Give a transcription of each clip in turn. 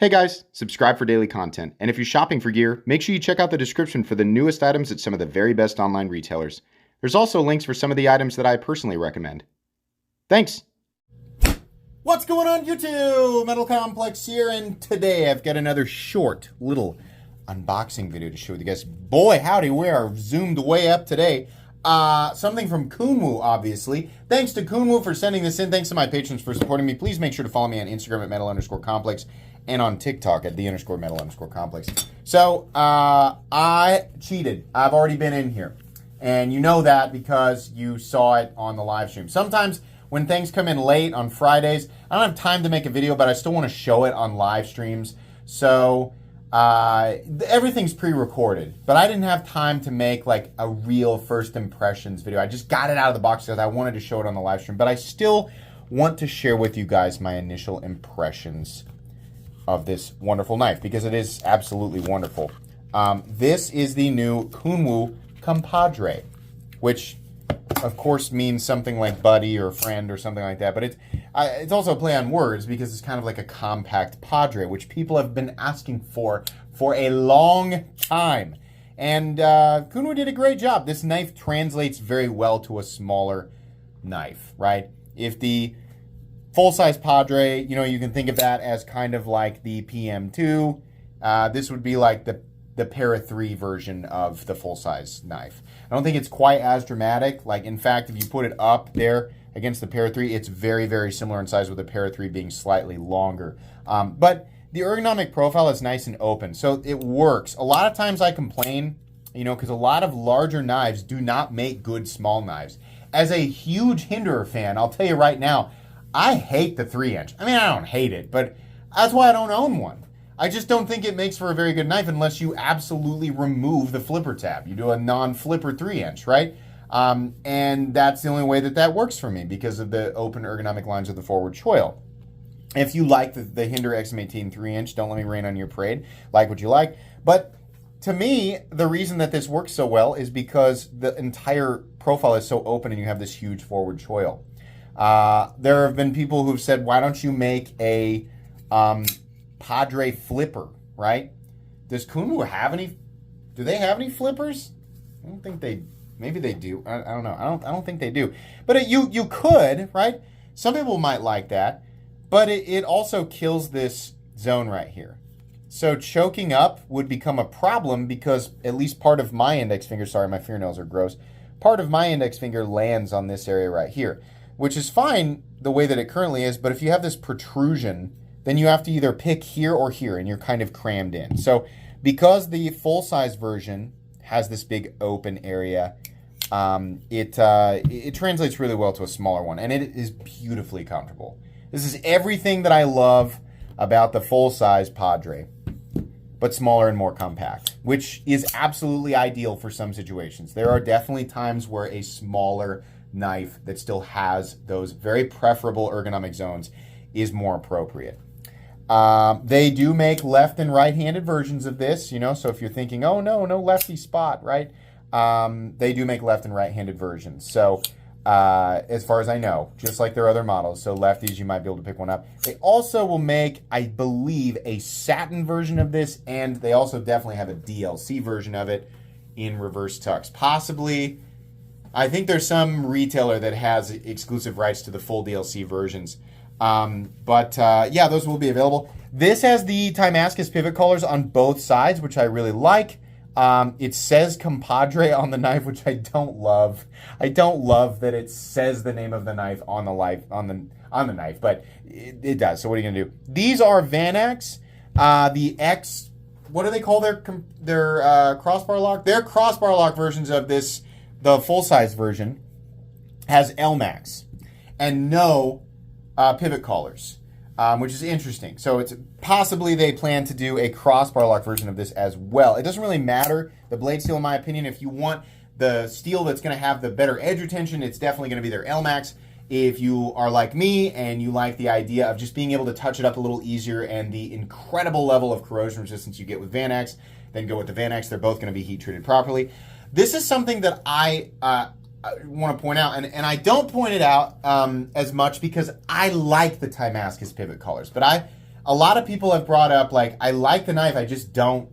Hey guys, subscribe for daily content, and if you're shopping for gear, make sure you check out the description for the newest items at some of the very best online retailers. There's also links for some of the items that I personally recommend. Thanks! What's going on YouTube? Metal Complex here, and today I've got another short little unboxing video to show you guys. Boy howdy, we are zoomed way up today. Something from Kunwu, obviously. Thanks to Kunwu for sending this in. Thanks to my patrons for supporting me. Please make sure to follow me on Instagram at metal_complex and on TikTok at the_metal_complex. So, I cheated. I've already been in here. And you know that because you saw it on the live stream. Sometimes when things come in late on Fridays, I don't have time to make a video, but I still want to show it on live streams. So, everything's pre-recorded, but I didn't have time to make like a real first impressions video. I just got it out of the box because I wanted to show it on the live stream, but I still want to share with you guys my initial impressions of this wonderful knife because it is absolutely wonderful. This is the new Kunwu Compadre, which of course means something like buddy or friend or something like that, but it's also a play on words because it's kind of like a compact Padre, which people have been asking for a long time. And Kunwu did a great job. This knife translates very well to a smaller knife, right? If the full-size Padre, you know, you can think of that as kind of like the PM2. This would be like the Para 3 version of the full-size knife. I don't think it's quite as dramatic. Like, in fact, if you put it up there against the Para 3, it's very, very similar in size with the Para 3 being slightly longer. But the ergonomic profile is nice and open, so it works. A lot of times I complain, you know, because a lot of larger knives do not make good small knives. As a huge Hinderer fan, I'll tell you right now, I hate the 3-inch. I mean, I don't hate it, but that's why I don't own one. I just don't think it makes for a very good knife unless you absolutely remove the flipper tab. You do a non-flipper 3-inch, right? And that's the only way that works for me because of the open ergonomic lines of the forward choil. If you like the Hinderer XM18 3-inch, don't let me rain on your parade. Like what you like. But to me, the reason that this works so well is because the entire profile is so open and you have this huge forward choil. There have been people who've said, why don't you make a Padre flipper, right? Does Kunwu have any? Do they have any flippers? I don't think they. Maybe they do. I don't know. I don't think they do. But you could, right? Some people might like that, but it also kills this zone right here. So choking up would become a problem because at least part of my index finger. Sorry, my fingernails are gross. Part of my index finger lands on this area right here, which is fine the way that it currently is. But if you have this protrusion, then you have to either pick here or here, and you're kind of crammed in. So because the full-size version has this big open area, it translates really well to a smaller one, and it is beautifully comfortable. This is everything that I love about the full-size Padre, but smaller and more compact, which is absolutely ideal for some situations. There are definitely times where a smaller knife that still has those very preferable ergonomic zones is more appropriate. They do make left and right-handed versions of this, you know, so if you're thinking, oh, no lefty spot, right? They do make left and right-handed versions. So, as far as I know, just like their other models, so lefties, you might be able to pick one up. They also will make, I believe, a satin version of this, and they also definitely have a DLC version of it in reverse tucks. Possibly, I think there's some retailer that has exclusive rights to the full DLC versions. Yeah, those will be available. This has the Damascus pivot collars on both sides, which I really like. It says Compadre on the knife, which I don't love. I don't love that it says the name of the knife on the knife, but it does. So what are you gonna do? These are Vanax, the X. What do they call their crossbar lock? Their crossbar lock versions of this, the full size version, has LMAX and no pivot collars, which is interesting. So it's possibly they plan to do a crossbar lock version of this as well. It doesn't really matter, the blade steel, in my opinion. If you want the steel that's going to have the better edge retention, it's definitely going to be their LMAX. If you are like me and you like the idea of just being able to touch it up a little easier and the incredible level of corrosion resistance you get with Vanax, then go with the Vanax. They're both going to be heat treated properly. This is something that I want to point out, and I don't point it out as much because I like the Damascus pivot collars, but a lot of people have brought up, like, I like the knife, I just don't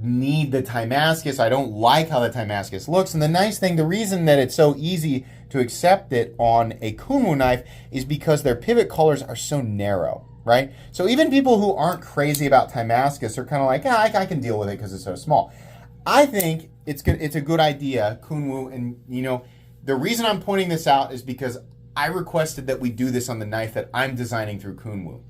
need the Timascus. I don't like how the Timascus looks. And the nice thing, the reason that it's so easy to accept it on a Kunwu knife is because their pivot collars are so narrow, right? So even people who aren't crazy about Timascus are kind of like, I can deal with it because it's so small. I think it's good. It's a good idea, Kunwu. And, you know, the reason I'm pointing this out is because I requested that we do this on the knife that I'm designing through Kunwu.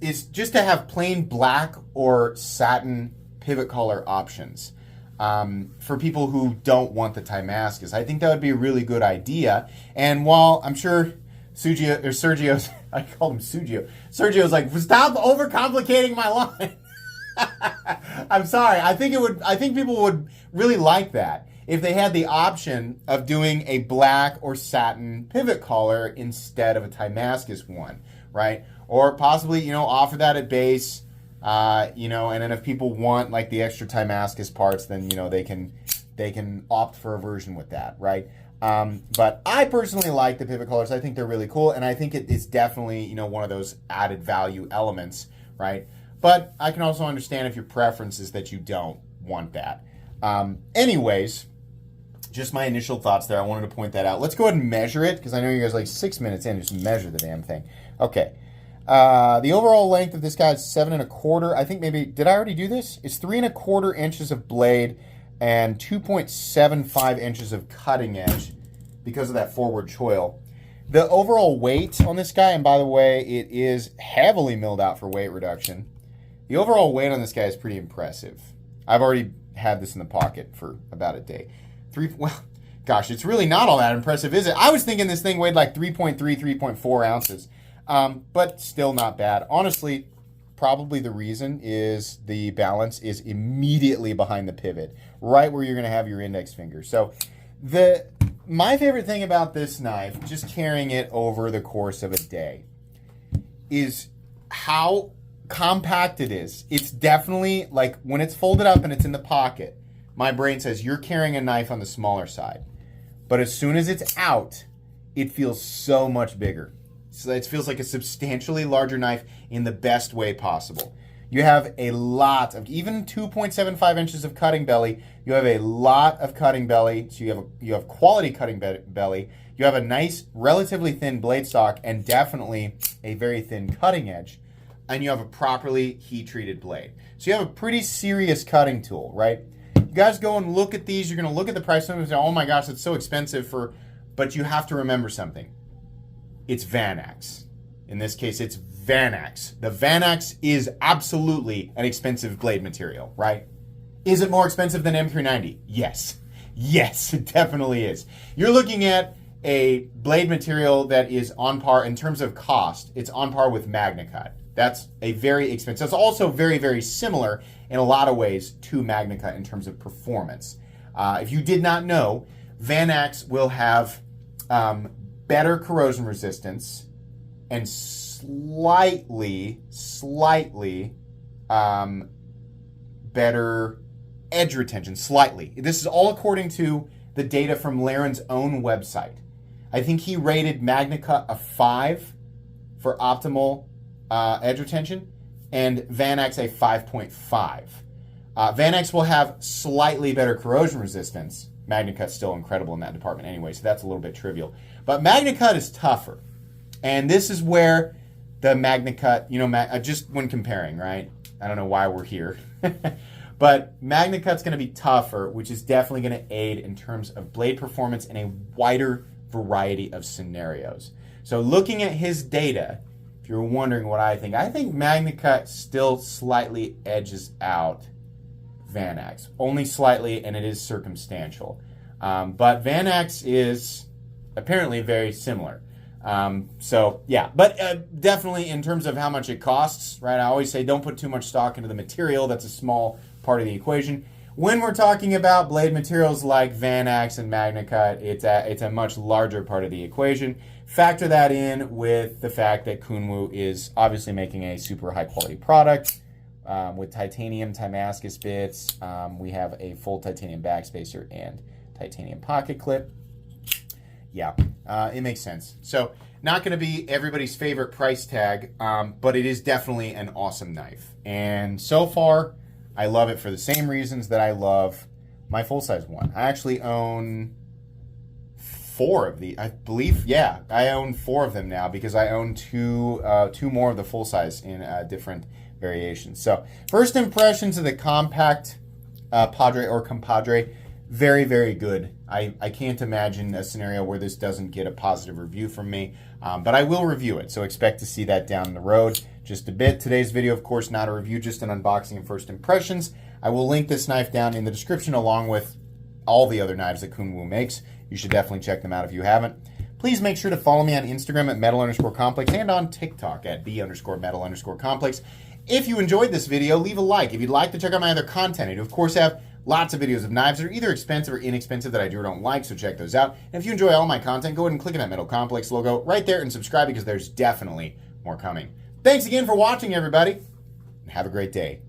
Is just to have plain black or satin pivot collar options for people who don't want the Timascus. I think that would be a really good idea. And while I'm sure Sergio's, I called him Sugio. Sergio's like, stop overcomplicating my line. I'm sorry. I think people would really like that if they had the option of doing a black or satin pivot collar instead of a Timascus one, right? Or possibly, you know, offer that at base, you know, and then if people want like the extra Timascus parts, then, you know, they can opt for a version with that, right? But I personally like the pivot collars. I think they're really cool, and I think it's definitely, you know, one of those added value elements, right? But I can also understand if your preference is that you don't want that. Anyways, just my initial thoughts there. I wanted to point that out. Let's go ahead and measure it, because I know you guys are like 6 minutes in, just measure the damn thing. Okay. The overall length of this guy is 7 1/4. I think maybe, did I already do this? It's 3 1/4 inches of blade and 2.75 inches of cutting edge because of that forward choil. The overall weight on this guy, and by the way, it is heavily milled out for weight reduction. The overall weight on this guy is pretty impressive. I've already had this in the pocket for about a day. Well, gosh, it's really not all that impressive, is it? I was thinking this thing weighed like 3.3, 3.4 ounces. But still not bad. Honestly, probably the reason is the balance is immediately behind the pivot, right where you're going to have your index finger. So my favorite thing about this knife, just carrying it over the course of a day, is how compact it is. It's definitely, like, when it's folded up and it's in the pocket, my brain says you're carrying a knife on the smaller side. But as soon as it's out, it feels so much bigger. So it feels like a substantially larger knife in the best way possible. You have a lot of, even 2.75 inches of cutting belly, you have a lot of cutting belly, so you have quality cutting belly, you have a nice, relatively thin blade stock, and definitely a very thin cutting edge, and you have a properly heat-treated blade. So you have a pretty serious cutting tool, right? You guys go and look at these, you're going to look at the price and say, oh my gosh, it's so expensive but you have to remember something. It's Vanax. In this case, it's Vanax. The Vanax is absolutely an expensive blade material, right? Is it more expensive than M390? Yes. Yes, it definitely is. You're looking at a blade material that is on par in terms of cost. It's on par with MagnaCut. That's a very expensive. It's also very, very similar in a lot of ways to MagnaCut in terms of performance. If you did not know, Vanax will have better corrosion resistance and slightly better edge retention, slightly. This is all according to the data from Laren's own website. I think he rated MagnaCut a 5 for optimal edge retention and Vanax a 5.5. Vanax will have slightly better corrosion resistance. MagnaCut's still incredible in that department anyway, so that's a little bit trivial. But MagnaCut is tougher. And this is where the MagnaCut, you know, just when comparing, right? I don't know why we're here. But MagnaCut's going to be tougher, which is definitely going to aid in terms of blade performance in a wider variety of scenarios. So looking at his data, if you're wondering what I think MagnaCut still slightly edges out Vanax. Only slightly, and it is circumstantial. But Vanax is apparently very similar. So yeah, but definitely in terms of how much it costs, right? I always say don't put too much stock into the material. That's a small part of the equation. When we're talking about blade materials like Vanax and MagnaCut, it's a much larger part of the equation. Factor that in with the fact that Kunwu is obviously making a super high quality product. With titanium Timascus bits, we have a full titanium backspacer and titanium pocket clip. Yeah, it makes sense. So Not going to be everybody's favorite price tag, but it is definitely an awesome knife. And so far, I love it for the same reasons that I love my full-size one. I actually own 4 of the, I believe, yeah, I own 4 of them now because I own two more of the full-size in different variations. So first impressions of the compact Padre or Compadre, very, very good. I can't imagine a scenario where this doesn't get a positive review from me, but I will review it, so expect to see that down the road just a bit. Today's video, of course, not a review, just an unboxing and first impressions. I will link this knife down in the description along with all the other knives that Kunwu makes. You should definitely check them out if you haven't. Please make sure to follow me on Instagram at metal_complex and on TikTok at b_metal_complex. If you enjoyed this video, leave a like. If you'd like to check out my other content, I do, of course, have lots of videos of knives that are either expensive or inexpensive that I do or don't like, so check those out. And if you enjoy all my content, go ahead and click on that Metal Complex logo right there and subscribe because there's definitely more coming. Thanks again for watching, everybody, and have a great day.